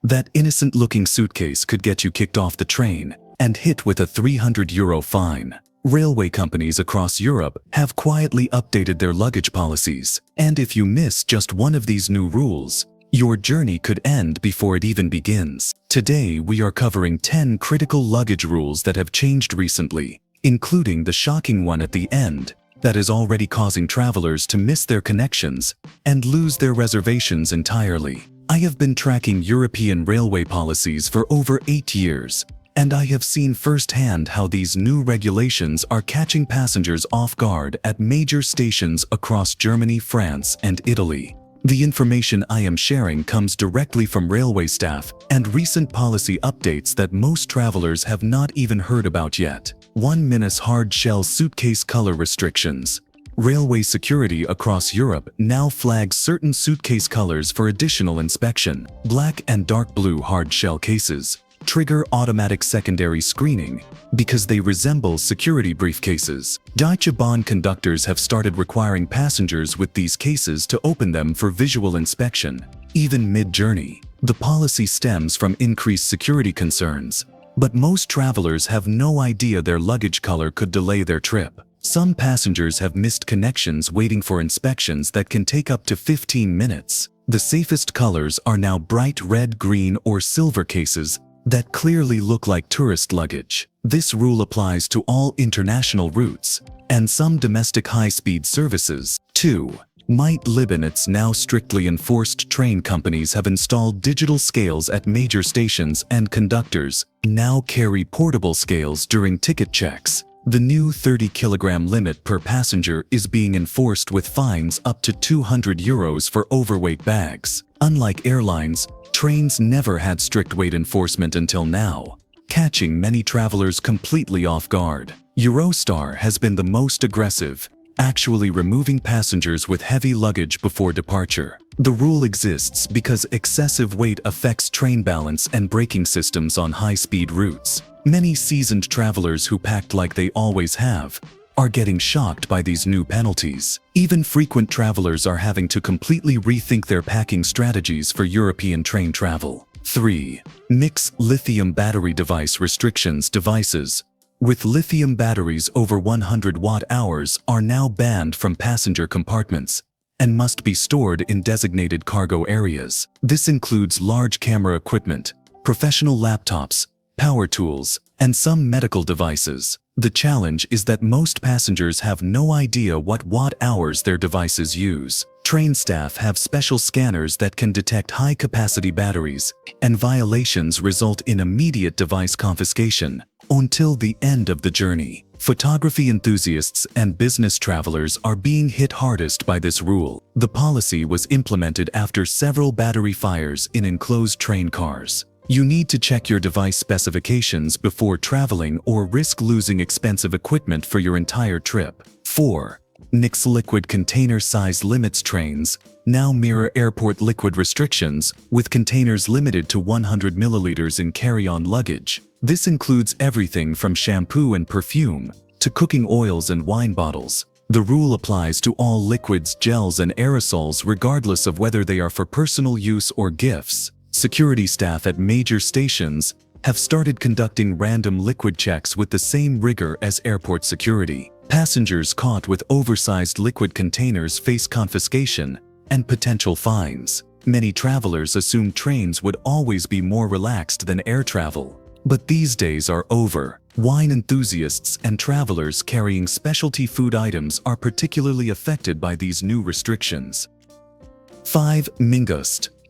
That innocent-looking suitcase could get you kicked off the train and hit with a €300 fine. Railway companies across Europe have quietly updated their luggage policies, and if you miss just one of these new rules, your journey could end before it even begins. Today we are covering 10 critical luggage rules that have changed recently, including the shocking one at the end that is already causing travelers to miss their connections and lose their reservations entirely. I have been tracking European railway policies for over 8 years, and I have seen firsthand how these new regulations are catching passengers off guard at major stations across Germany, France, and Italy. The information I am sharing comes directly from railway staff and recent policy updates that most travelers have not even heard about yet. 1. Hard-shell suitcase color restrictions. Railway security across Europe now flags certain suitcase colors for additional inspection. Black and dark blue hard-shell cases trigger automatic secondary screening because they resemble security briefcases. Deutsche Bahn conductors have started requiring passengers with these cases to open them for visual inspection, even mid-journey. The policy stems from increased security concerns, but most travelers have no idea their luggage color could delay their trip. Some passengers have missed connections waiting for inspections that can take up to 15 minutes. The safest colors are now bright red, green, or silver cases that clearly look like tourist luggage. This rule applies to all international routes and some domestic high-speed services. 2. It's now strictly enforced. Train companies have installed digital scales at major stations, and conductors now carry portable scales during ticket checks. The new 30-kilogram limit per passenger is being enforced with fines up to €200 for overweight bags. Unlike airlines, trains never had strict weight enforcement until now, catching many travelers completely off guard. Eurostar has been the most aggressive, actually removing passengers with heavy luggage before departure. The rule exists because excessive weight affects train balance and braking systems on high-speed routes. Many seasoned travelers who packed like they always have are getting shocked by these new penalties. Even frequent travelers are having to completely rethink their packing strategies for European train travel. 3. Lithium battery device restrictions. Devices with lithium batteries over 100 watt-hours are now banned from passenger compartments and must be stored in designated cargo areas. This includes large camera equipment, professional laptops, power tools, and some medical devices. The challenge is that most passengers have no idea what watt-hours their devices use. Train staff have special scanners that can detect high-capacity batteries, and violations result in immediate device confiscation until the end of the journey. Photography enthusiasts and business travelers are being hit hardest by this rule. The policy was implemented after several battery fires in enclosed train cars. You need to check your device specifications before traveling or risk losing expensive equipment for your entire trip. 4. Liquid container size limits. Trains now mirror airport liquid restrictions, with containers limited to 100 milliliters in carry-on luggage. This includes everything from shampoo and perfume to cooking oils and wine bottles. The rule applies to all liquids, gels, and aerosols regardless of whether they are for personal use or gifts. Security staff at major stations have started conducting random liquid checks with the same rigor as airport security. Passengers caught with oversized liquid containers face confiscation and potential fines. Many travelers assumed trains would always be more relaxed than air travel, but these days are over. Wine enthusiasts and travelers carrying specialty food items are particularly affected by these new restrictions. 5.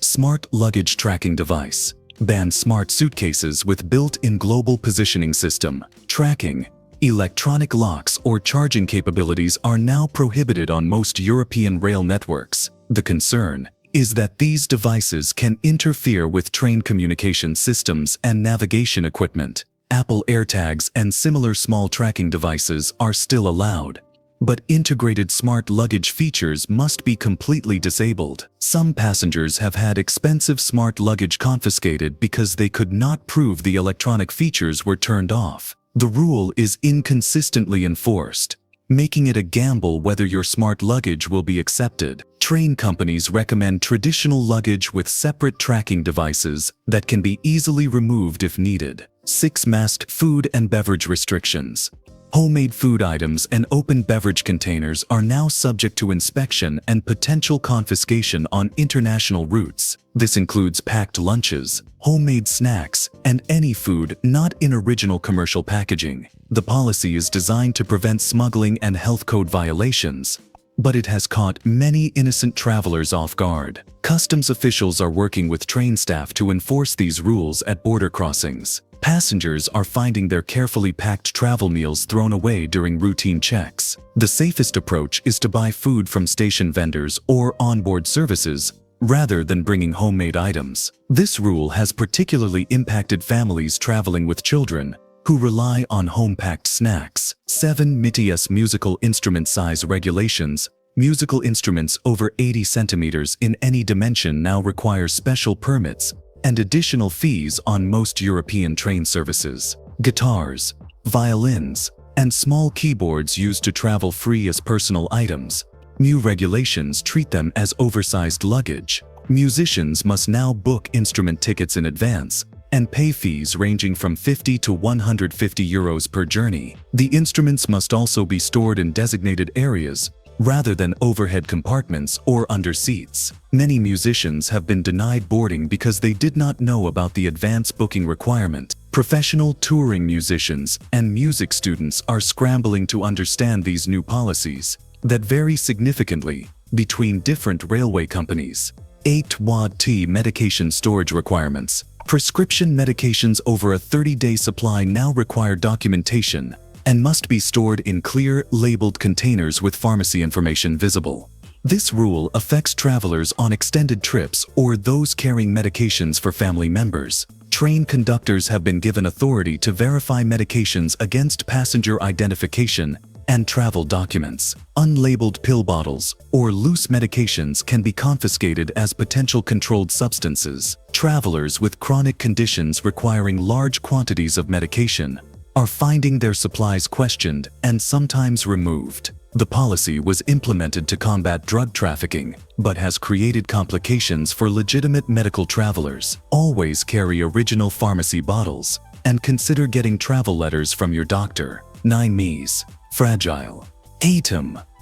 Smart luggage tracking device. Ban smart suitcases with built-in global positioning system. Tracking, electronic locks, or charging capabilities are now prohibited on most European rail networks. The concern is that these devices can interfere with train communication systems and navigation equipment. Apple AirTags and similar small tracking devices are still allowed, but integrated smart luggage features must be completely disabled. Some passengers have had expensive smart luggage confiscated because they could not prove the electronic features were turned off. The rule is inconsistently enforced, making it a gamble whether your smart luggage will be accepted. Train companies recommend traditional luggage with separate tracking devices that can be easily removed if needed. 6. Masked food and beverage restrictions. Homemade food items and open beverage containers are now subject to inspection and potential confiscation on international routes. This includes packed lunches, homemade snacks, and any food not in original commercial packaging. The policy is designed to prevent smuggling and health code violations, but it has caught many innocent travelers off guard. Customs officials are working with train staff to enforce these rules at border crossings. Passengers are finding their carefully packed travel meals thrown away during routine checks. The safest approach is to buy food from station vendors or onboard services rather than bringing homemade items. This rule has particularly impacted families traveling with children who rely on home-packed snacks. 7. MITIS musical instrument size regulations. Musical instruments over 80 centimeters in any dimension now require special permits and additional fees on most European train services. Guitars, violins, and small keyboards used to travel free as personal items. New regulations treat them as oversized luggage. Musicians must now book instrument tickets in advance and pay fees ranging from 50 to 150 euros per journey. The instruments must also be stored in designated areas rather than overhead compartments or under seats. Many musicians have been denied boarding because they did not know about the advance booking requirement. Professional touring musicians and music students are scrambling to understand these new policies that vary significantly between different railway companies. 8. WAD-T medication storage requirements. Prescription medications over a 30-day supply now require documentation and must be stored in clear, labeled containers with pharmacy information visible. This rule affects travelers on extended trips or those carrying medications for family members. Train conductors have been given authority to verify medications against passenger identification and travel documents. Unlabeled pill bottles or loose medications can be confiscated as potential controlled substances. Travelers with chronic conditions requiring large quantities of medication are finding their supplies questioned and sometimes removed. The policy was implemented to combat drug trafficking, but has created complications for legitimate medical travelers. Always carry original pharmacy bottles and consider getting travel letters from your doctor. 9. MEs. Fragile. 8.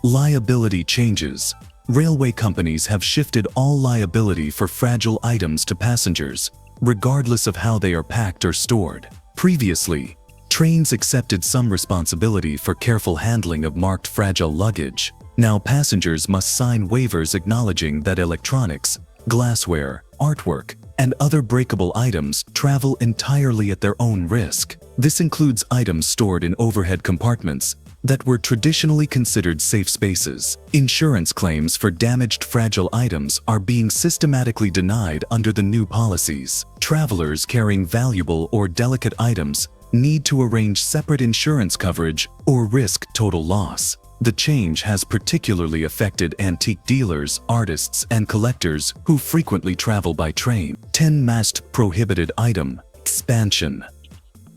Liability changes. Railway companies have shifted all liability for fragile items to passengers, regardless of how they are packed or stored. Previously, trains accepted some responsibility for careful handling of marked fragile luggage. Now passengers must sign waivers acknowledging that electronics, glassware, artwork, and other breakable items travel entirely at their own risk. This includes items stored in overhead compartments that were traditionally considered safe spaces. Insurance claims for damaged fragile items are being systematically denied under the new policies. Travelers carrying valuable or delicate items need to arrange separate insurance coverage or risk total loss. The change has particularly affected antique dealers, artists, and collectors who frequently travel by train. 10. Masked prohibited item expansion.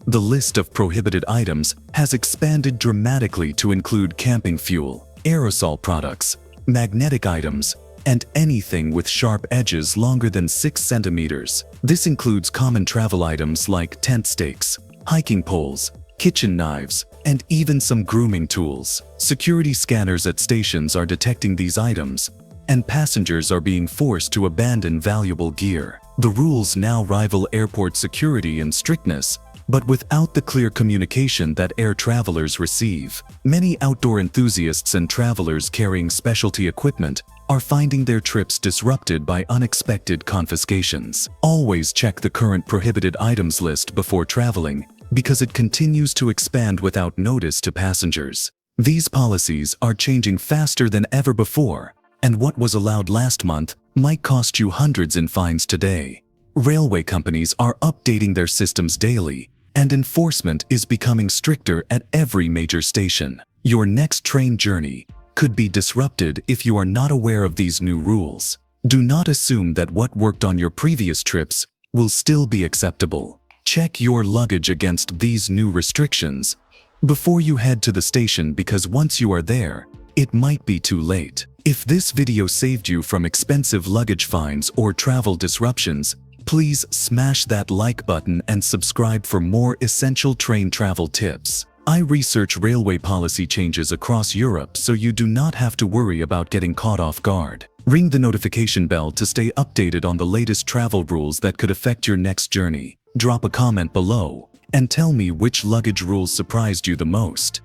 The list of prohibited items has expanded dramatically to include camping fuel, aerosol products, magnetic items, and anything with sharp edges longer than 6 centimeters. This includes common travel items like tent stakes, hiking poles, kitchen knives, and even some grooming tools. Security scanners at stations are detecting these items, and passengers are being forced to abandon valuable gear. The rules now rival airport security in strictness, but without the clear communication that air travelers receive. Many outdoor enthusiasts and travelers carrying specialty equipment are finding their trips disrupted by unexpected confiscations. Always check the current prohibited items list before traveling, because it continues to expand without notice to passengers. These policies are changing faster than ever before, and what was allowed last month might cost you hundreds in fines today. Railway companies are updating their systems daily, and enforcement is becoming stricter at every major station. Your next train journey could be disrupted if you are not aware of these new rules. Do not assume that what worked on your previous trips will still be acceptable. Check your luggage against these new restrictions before you head to the station, because once you are there, it might be too late. If this video saved you from expensive luggage fines or travel disruptions, please smash that like button and subscribe for more essential train travel tips. I research railway policy changes across Europe so you do not have to worry about getting caught off guard. Ring the notification bell to stay updated on the latest travel rules that could affect your next journey. Drop a comment below and tell me which luggage rules surprised you the most.